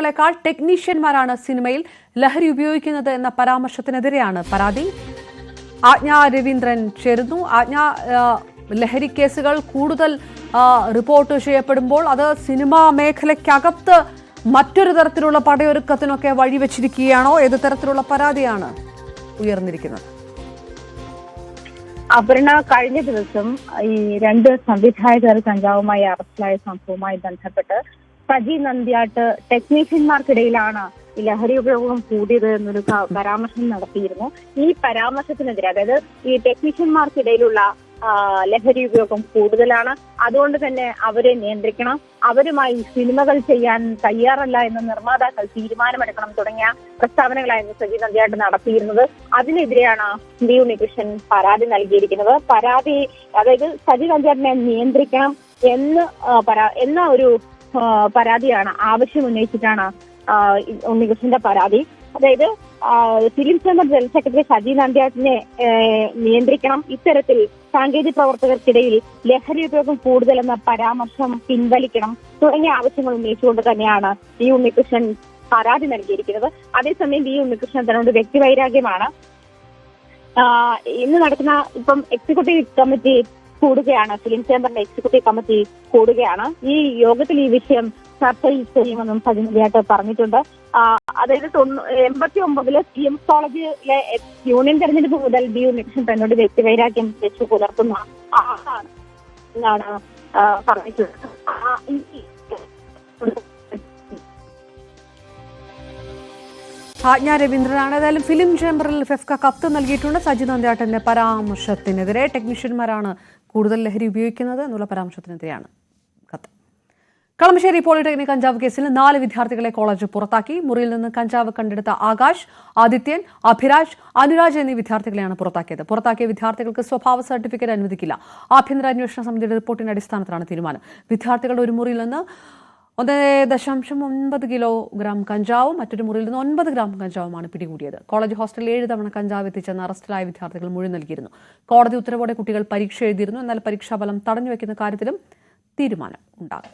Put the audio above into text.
വിദ്യാർത്ഥികളെക്കാൾ ടെക്നീഷ്യന്മാരാണ് സിനിമയിൽ ലഹരി ഉപയോഗിക്കുന്നത് എന്ന പരാമർശത്തിനെതിരെയാണ് പരാതി. ആജ്ഞ രവീന്ദ്രൻ ചേരുന്നു. ആജ്ഞ, ലഹരി കേസുകൾ കൂടുതൽ റിപ്പോർട്ട് ചെയ്യപ്പെടുമ്പോൾ അത് സിനിമാ മേഖലയ്ക്കകത്ത് മറ്റൊരു തരത്തിലുള്ള പടയൊരുക്കത്തിനൊക്കെ വഴിവെച്ചിരിക്കുകയാണോ? ഏത് തരത്തിലുള്ള പരാതിയാണ് ഉയർന്നിരിക്കുന്നത്? അപർണ, കഴിഞ്ഞ ദിവസം ഈ രണ്ട് സംവിധായകർ കഞ്ചാവുമായി അറസ്റ്റിലായ സംഭവവുമായി ബന്ധപ്പെട്ട് സജി നന്ദ്യാട്ട് ടെക്നീഷ്യന്മാർക്കിടയിലാണ് ഈ ലഹരി ഉപയോഗം കൂടിയത് എന്നൊരു പരാമർശം നടത്തിയിരുന്നു. ഈ പരാമർശത്തിനെതിരെ, അതായത് ഈ ടെക്നീഷ്യന്മാർക്കിടയിലുള്ള ലഹരി ഉപയോഗം കൂടുതലാണ്, അതുകൊണ്ട് തന്നെ അവരെ നിയന്ത്രിക്കണം, അവരുമായി സിനിമകൾ ചെയ്യാൻ തയ്യാറല്ല എന്ന് നിർമ്മാതാക്കൾ തീരുമാനമെടുക്കണം തുടങ്ങിയ പ്രസ്താവനകളായിരുന്നു സജി നന്ദ്യാട്ട് നടത്തിയിരുന്നത്. അതിനെതിരെയാണ് ബി ഉണ്ണികൃഷ്ണൻ പരാതി നൽകിയിരിക്കുന്നത്. പരാതി, അതായത് സജി നന്ദ്യാട്ടിനെ നിയന്ത്രിക്കണം എന്ന ഒരു പരാതിയാണ്, ആവശ്യം ഉന്നയിച്ചിട്ടാണ് ഉണ്ണികൃഷ്ണന്റെ പരാതി. അതായത് film chamber general secretary Saji നന്ദ്യാട്ടിനെ നിയന്ത്രിക്കണം, ഇത്തരത്തിൽ സാങ്കേതിക പ്രവർത്തകർക്കിടയിൽ ലഹരി ഉപയോഗം കൂടുതലെന്ന പരാമർശം പിൻവലിക്കണം തുടങ്ങിയ ആവശ്യങ്ങൾ ഉന്നയിച്ചുകൊണ്ട് തന്നെയാണ് ഈ ഉണ്ണികൃഷ്ണൻ പരാതി നൽകിയിരിക്കുന്നത്. അതേസമയം ഈ ഉണ്ണികൃഷ്ണൻ തന്നോട് വ്യക്തിവൈരാഗ്യമാണ്. ഇന്ന് നടക്കുന്ന എക്സിക്യൂട്ടീവ് കമ്മിറ്റി കൂടുകയാണ്, ഫിലിം ചേംബറിന്റെ എക്സിക്യൂട്ടീവ് കമ്മിറ്റി കൂടുകയാണ്. ഈ യോഗത്തിൽ ഈ വിഷയം ചർച്ച ചെയ്യുമെന്നും സജി നന്ദ്യാട്ട് പറഞ്ഞിട്ടുണ്ട്. അതായത് 89 CM കോളേജിലെ യൂണിയൻ തെരഞ്ഞെടുപ്പ് മുതൽ ബി ഉണ്ണികൃഷ്ണൻ തന്നോട് വ്യക്തിവൈരാഗ്യം വെച്ചു പുലർത്തുന്ന ആളാണ് എന്നാണ് പറഞ്ഞിട്ടുള്ളത്. ആജ്ഞ രവീന്ദ്രനാണ്. ഏതായാലും ഫിലിം ചേംബറിൽ ഫെഫ്ക കത്ത് നൽകിയിട്ടുണ്ട്. സജി നന്ദ്യാട്ടിന്റെ പരാമർശത്തിനെതിരെ ടെക്നീഷ്യന്മാരാണ് കൂടുതൽ ലഹരി ഉപയോഗിക്കുന്നത് എന്നുള്ള പരാമർശത്തിനെതിരെയാണ് കത്ത്. കളമശ്ശേരി പോളിടെക്നിക് കഞ്ചാവ് കേസിൽ 4 വിദ്യാർത്ഥികളെ കോളേജ് പുറത്താക്കി. മുറിയിൽ നിന്ന് കഞ്ചാവ് കണ്ടെടുത്ത ആകാശ്, ആദിത്യൻ, അഭിരാജ്, അനുരാജ് എന്നീ വിദ്യാർത്ഥികളെയാണ് പുറത്താക്കിയത്. പുറത്താക്കിയ വിദ്യാർത്ഥികൾക്ക് സ്വഭാവ സർട്ടിഫിക്കറ്റ് അനുവദിക്കില്ല. ആഭ്യന്തര അന്വേഷണ സമിതിയുടെ റിപ്പോർട്ടിന്റെ അടിസ്ഥാനത്തിലാണ് തീരുമാനം. വിദ്യാർത്ഥികളുടെ ഒരു മുറിയിൽ നിന്ന് 1.9 കിലോഗ്രാം കഞ്ചാവും മറ്റൊരു മുറിയിൽ നിന്ന് 9 ഗ്രാം കഞ്ചാവുമാണ് പിടികൂടിയത്. കോളേജ് ഹോസ്റ്റലിൽ 7 തവണ കഞ്ചാവ് എത്തിച്ചെന്ന് അറസ്റ്റിലായ വിദ്യാർത്ഥികൾ മൊഴി നൽകിയിരുന്നു. കോടതി ഉത്തരവോടെ കുട്ടികൾ പരീക്ഷ എഴുതിയിരുന്നു. എന്നാൽ പരീക്ഷാഫലം തടഞ്ഞുവെക്കുന്ന കാര്യത്തിലും തീരുമാനം ഉണ്ടാകും.